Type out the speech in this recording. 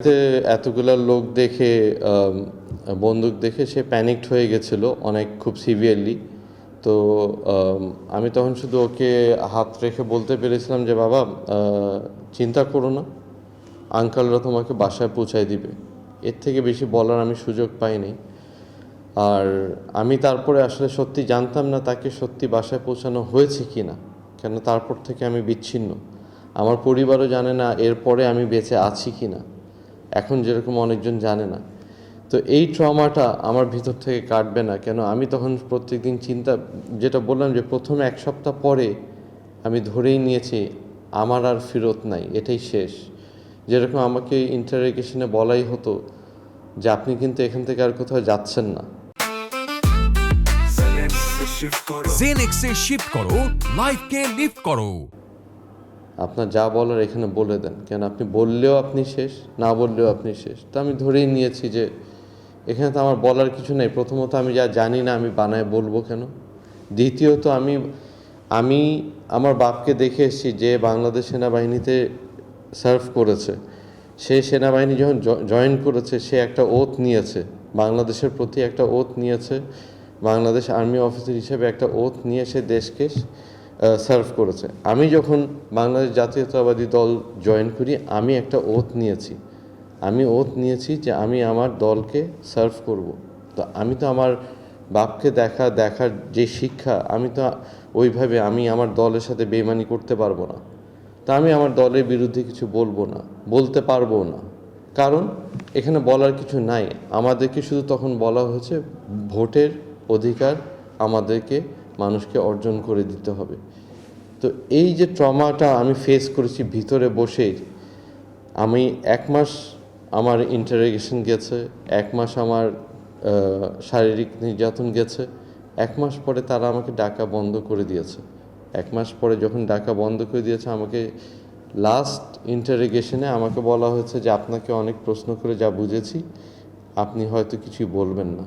তে এতগুলা লোক দেখে বন্দুক দেখে সে প্যানিকড হয়ে গেছিল অনেক খুব সিভিয়ারলি। তো আমি তখন শুধু ওকে হাত রেখে বলতে পেরেছিলাম যে বাবা চিন্তা করো না, আঙ্কালরা তোমাকে বাসায় পৌঁছায় দিবে। এর থেকে বেশি বলার আমি সুযোগ পাইনি। আর আমি তারপরে আসলে সত্যি জানতাম না তাকে সত্যি বাসায় পৌঁছানো হয়েছে কি না, কেন তারপর থেকে আমি বিচ্ছিন্ন। আমার পরিবারও জানে না এরপরে আমি বেঁচে আছি কি না, এখন যেরকম অনেকজন জানে না। তো এই ট্রমাটা আমার ভিতর থেকে কাটবে না, কেন আমি তখন প্রত্যেকদিন চিন্তা, যেটা বললাম যে প্রথমে এক সপ্তাহ পরে আমি ধরেই নিয়েছি আমার আর ফেরত নাই, এটাই শেষ। যেরকম আমাকে ইন্টারোগেশনে বলাই হতো যে আপনি কিন্তু এখান থেকে আর কোথাও যাচ্ছেন না। জেনেক্সে শিফট করো, লাইফকে লিফট করো। আপনার যা বলার এখানে বলে দেন, কেন আপনি বললেও আপনি শেষ, না বললেও আপনি শেষ। তো আমি ধরেই নিয়েছি যে এখানে তো আমার বলার কিছু নেই। প্রথমত আমি যা জানি না আমি বানায় বলবো কেন। দ্বিতীয়ত আমি আমার বাপকে দেখে এসেছি যে বাংলাদেশ সেনাবাহিনীতে সার্ভ করেছে। সে সেনাবাহিনী যখন জয়েন করেছে সে একটা ওথ নিয়েছে, বাংলাদেশের প্রতি একটা ওথ নিয়েছে, বাংলাদেশ আর্মি অফিসার হিসেবে একটা ওথ নিয়ে সে দেশকে সার্ভ করেছে। আমি যখন বাংলাদেশ জাতীয়তাবাদী দল জয়েন করি আমি একটা ওথ নিয়েছি যে আমি আমার দলকে সার্ভ করব। তো আমি তো আমার বাপকে দেখার যে শিক্ষা, আমি তো ওইভাবে আমি আমার দলের সাথে বেইমানি করতে পারবো না। তা আমি আমার দলের বিরুদ্ধে কিছু বলবো না, বলতে পারবো না, কারণ এখানে বলার কিছু নাই। আমাদেরকে শুধু তখন বলা হয়েছে ভোটের অধিকার আমাদেরকে মানুষকে অর্জন করে দিতে হবে। তো এই যে ট্রমাটা আমি ফেস করেছি ভিতরে বসেই, আমি 1 মাস আমার ইন্টারোগেশন গেছে, 1 মাস আমার শারীরিক নির্যাতন গেছে। 1 মাস পরে তারা আমাকে ডাকা বন্ধ করে দিয়েছে। 1 মাস পরে যখন ডাকা বন্ধ করে দিয়েছে, আমাকে লাস্ট ইন্টারোগেশনে আমাকে বলা হয়েছে যে আপনাকে অনেক প্রশ্ন করে যা বুঝেছি আপনি হয়তো কিছুই বলবেন না।